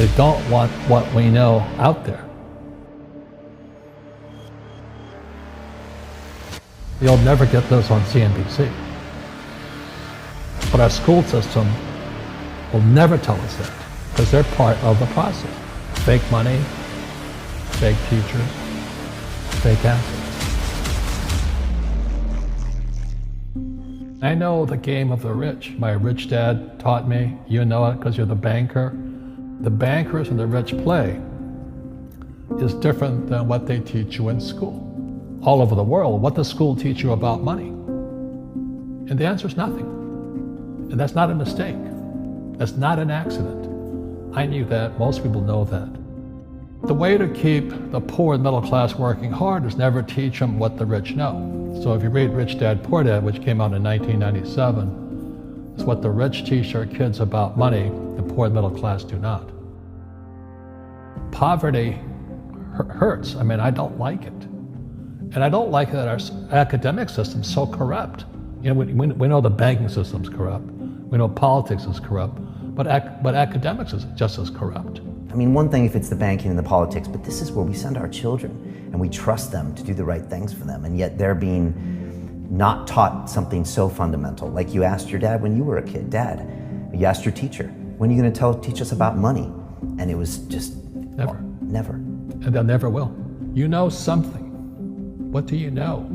They don't want what we know out there. You'll never get this on CNBC. But our school system will never tell us that, because they're part of the process. Fake money, fake teachers, fake assets. I know the game of the rich. My rich dad taught me. You know it because you're the banker. The bankers and the rich play is different than what they teach you in school. All over the world, what does school teach you about money? And the answer is nothing. And that's not a mistake. That's not an accident. I knew that. Most people know that. The way to keep the poor and middle class working hard is never teach them what the rich know. So if you read Rich Dad, Poor Dad, which came out in 1997, it's what the rich teach their kids about money, the poor and middle class do not. Poverty hurts. I mean, I don't like it. And I don't like that our academic system's so corrupt. You know, we know the banking system's corrupt. We know politics is corrupt. But academics is just as corrupt. I mean, one thing if it's the banking and the politics, but this is where we send our children and we trust them to do the right things for them, and yet they're being not taught something so fundamental. Like you asked your dad when you were a kid, Dad, you asked your teacher, when are you going to teach us about money? And it was just, never. Well, never. And they'll never will. You know something. What do you know?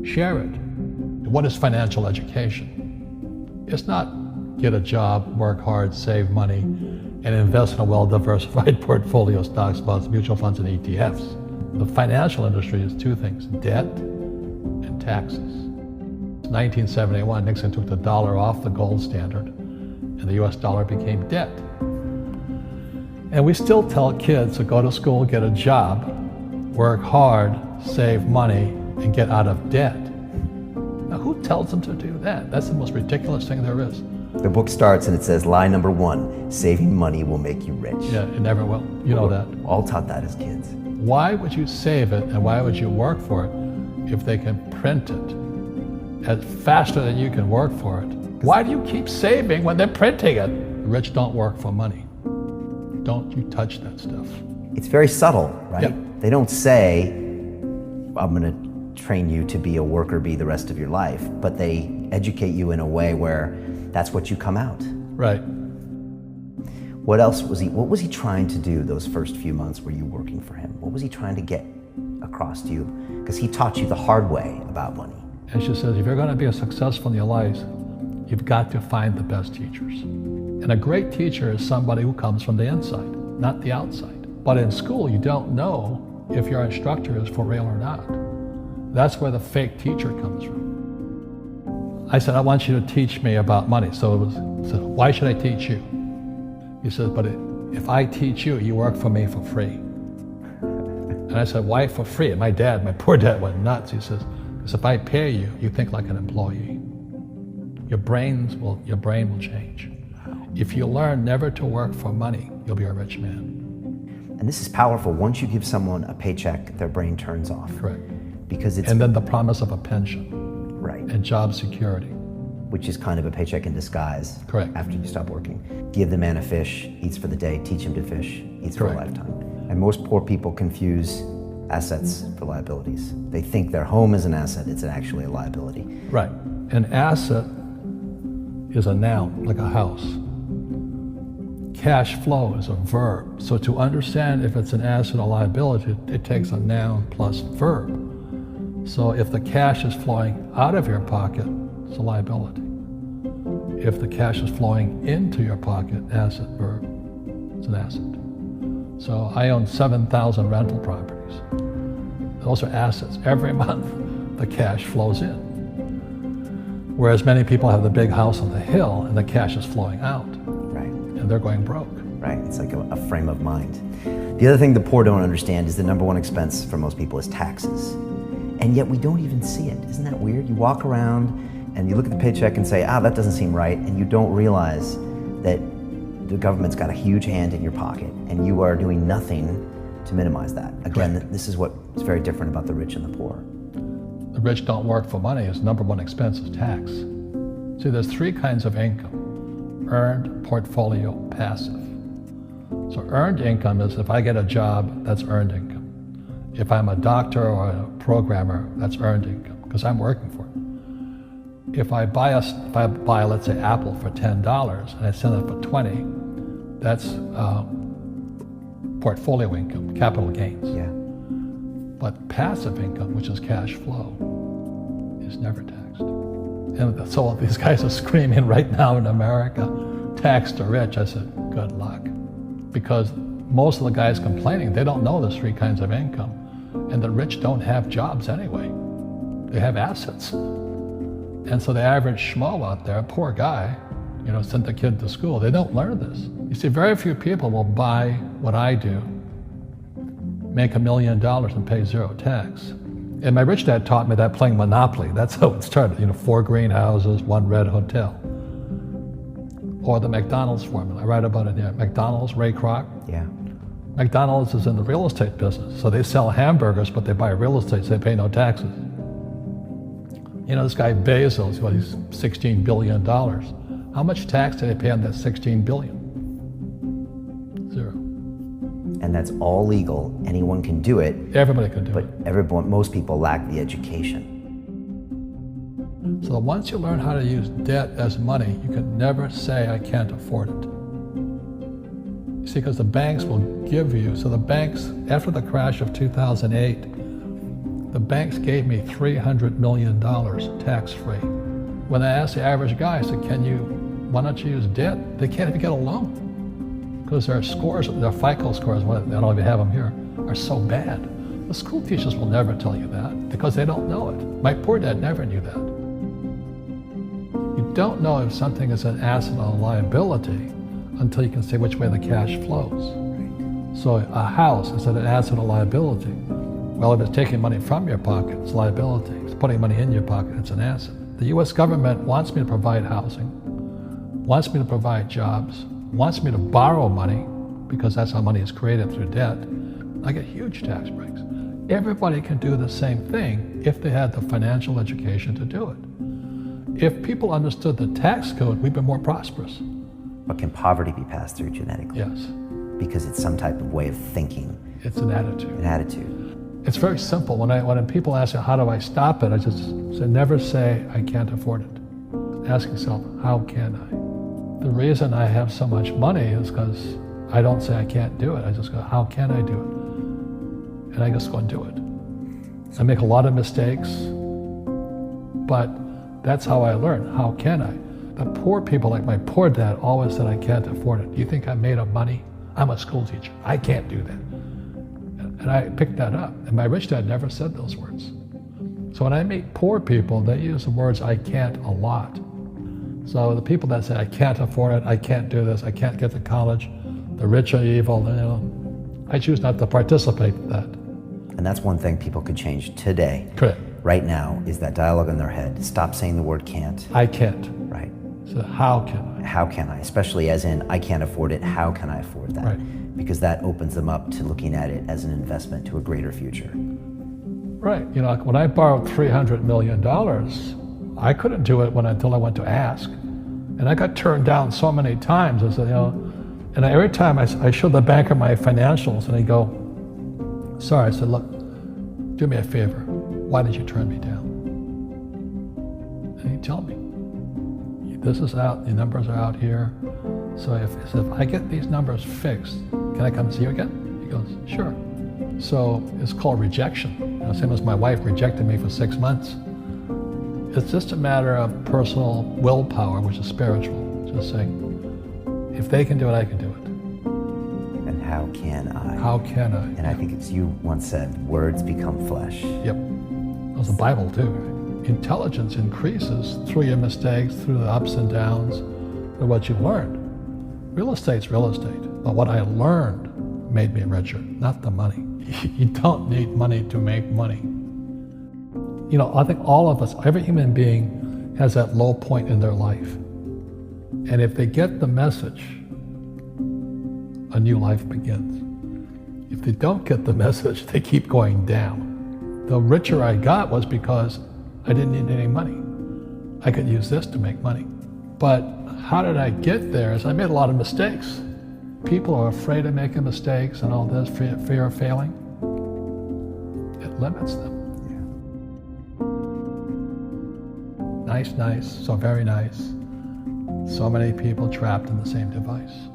Share it. What is financial education? It's not get a job, work hard, save money, and invest in a well-diversified portfolio of stocks, bonds, mutual funds, and ETFs. The financial industry is two things, debt and taxes. In 1971, Nixon took the dollar off the gold standard, and the US dollar became debt. And we still tell kids to go to school, get a job, work hard, save money, and get out of debt. Now, who tells them to do that? That's the most ridiculous thing there is. The book starts and it says, lie number 1, saving money will make you rich. Yeah, it never will. You know that. All taught that as kids. Why would you save it and why would you work for it if they can print it faster than you can work for it? Why do you keep saving when they're printing it? The rich don't work for money. Don't you touch that stuff. It's very subtle, right? Yep. They don't say, I'm going to train you to be a worker bee the rest of your life, but they educate you in a way where that's what you come out. Right. What was he trying to do those first few months were you working for him? What was he trying to get across to you? Because he taught you the hard way about money. And she says, if you're going to be successful in your life, you've got to find the best teachers. And a great teacher is somebody who comes from the inside, not the outside. But in school, you don't know if your instructor is for real or not. That's where the fake teacher comes from. I said, I want you to teach me about money. So why should I teach you? He said, but if I teach you, you work for me for free. And I said, why for free? And my poor dad went nuts. He says, because if I pay you, you think like an employee. Your brain will change. If you learn never to work for money, you'll be a rich man. And this is powerful. Once you give someone a paycheck, their brain turns off. Correct. Because it's... And then the promise of a pension. Right. And job security. Which is kind of a paycheck in disguise. Correct. After you stop working. Give the man a fish, eats for the day, teach him to fish, eats for a lifetime. And most poor people confuse assets for liabilities. They think their home is an asset, it's actually a liability. Right. An asset is a noun, like a house. Cash flow is a verb. So to understand if it's an asset or liability, it takes a noun plus verb. So if the cash is flowing out of your pocket, it's a liability. If the cash is flowing into your pocket, asset, verb, it's an asset. So I own 7,000 rental properties. Those are assets. Every month, the cash flows in. Whereas many people have the big house on the hill and the cash is flowing out. Right. And they're going broke. Right, it's like a frame of mind. The other thing the poor don't understand is the number 1 expense for most people is taxes. And yet we don't even see it. Isn't that weird? You walk around and you look at the paycheck and say, that doesn't seem right, and you don't realize that the government's got a huge hand in your pocket and you are doing nothing to minimize that. Again, this is what's very different about the rich and the poor. The rich don't work for money. Its number 1 expense is tax. See, there's 3 kinds of income: earned, portfolio, passive. So earned income is if I get a job, that's earned income. If I'm a doctor or a programmer, that's earned income because I'm working for it. If I buy, let's say, Apple for $10 and I sell it for $20, that's portfolio income, capital gains. Yeah. But passive income, which is cash flow, is never taxed. And so these guys are screaming right now in America, tax the rich. I said, good luck. Because most of the guys complaining, they don't know there's three kinds of income. And the rich don't have jobs anyway. They have assets. And so the average schmo out there, poor guy, sent the kid to school, they don't learn this. You see, very few people will buy what I do, make $1 million and pay zero tax. And my rich dad taught me that playing Monopoly. That's how it started, 4 greenhouses, 1 red hotel. Or the McDonald's formula, I write about it here. McDonald's, Ray Kroc. Yeah. McDonald's is in the real estate business. So they sell hamburgers, but they buy real estate, so they pay no taxes. This guy Bezos, he's $16 billion. How much tax did they pay on that $16 billion? Zero. And that's all legal. Anyone can do it. Everybody can do it. But most people lack the education. So once you learn how to use debt as money, you can never say, I can't afford it. You see, because the banks will give you, so the banks, after the crash of 2008, the banks gave me $300 million tax-free. When I asked the average guy, I said, why don't you use debt? They can't even get a loan because their scores, their FICO scores, I don't know if you have them here, are so bad. The school teachers will never tell you that because they don't know it. My poor dad never knew that. You don't know if something is an asset or a liability until you can say which way the cash flows. So a house is an asset or liability. Well, if it's taking money from your pocket, it's liability. If it's putting money in your pocket, it's an asset. The US government wants me to provide housing, wants me to provide jobs, wants me to borrow money because that's how money is created through debt. I get huge tax breaks. Everybody can do the same thing if they had the financial education to do it. If people understood the tax code, we'd be more prosperous. But can poverty be passed through genetically? Yes. Because it's some type of way of thinking. It's an attitude. An attitude. It's very simple. When people ask me, how do I stop it? I just say, never say, I can't afford it. Ask yourself, how can I? The reason I have so much money is because I don't say I can't do it. I just go, how can I do it? And I just go and do it. I make a lot of mistakes, but that's how I learn. How can I? The poor people, like my poor dad, always said, I can't afford it. Do you think I'm made of money? I'm a school teacher. I can't do that. And I picked that up. And my rich dad never said those words. So when I meet poor people, they use the words I can't a lot. So the people that say, I can't afford it, I can't do this, I can't get to college, the rich are evil, I choose not to participate in that. And that's one thing people could change today. Correct. Right now is that dialogue in their head. Stop saying the word can't. I can't. Right. So how can I? How can I? Especially as in, I can't afford it, how can I afford that? Right. Because that opens them up to looking at it as an investment to a greater future. Right. When I borrowed $300 million, I couldn't do it until I went to ask. And I got turned down so many times. I said, and every time I showed the banker my financials and he'd go, sorry. I said, look, do me a favor. Why did you turn me down? And he'd tell me, this is out, the numbers are out here. So if I get these numbers fixed, can I come see you again? He goes, sure. So it's called rejection. Same as my wife rejected me for 6 months. It's just a matter of personal willpower, which is spiritual. Just saying, if they can do it, I can do it. And how can I? How can I? And I think it's you once said, words become flesh. Yep. That was the Bible too. Right? Intelligence increases through your mistakes, through the ups and downs, through what you've learned. Real estate's real estate, but what I learned made me richer, not the money. You don't need money to make money. I think all of us, every human being has that low point in their life. And if they get the message, a new life begins. If they don't get the message, they keep going down. The richer I got was because I didn't need any money. I could use this to make money. But how did I get there? Is I made a lot of mistakes. people are afraid of making mistakes and all this, fear of failing, it limits them. Nice, so very nice. So many people trapped in the same device.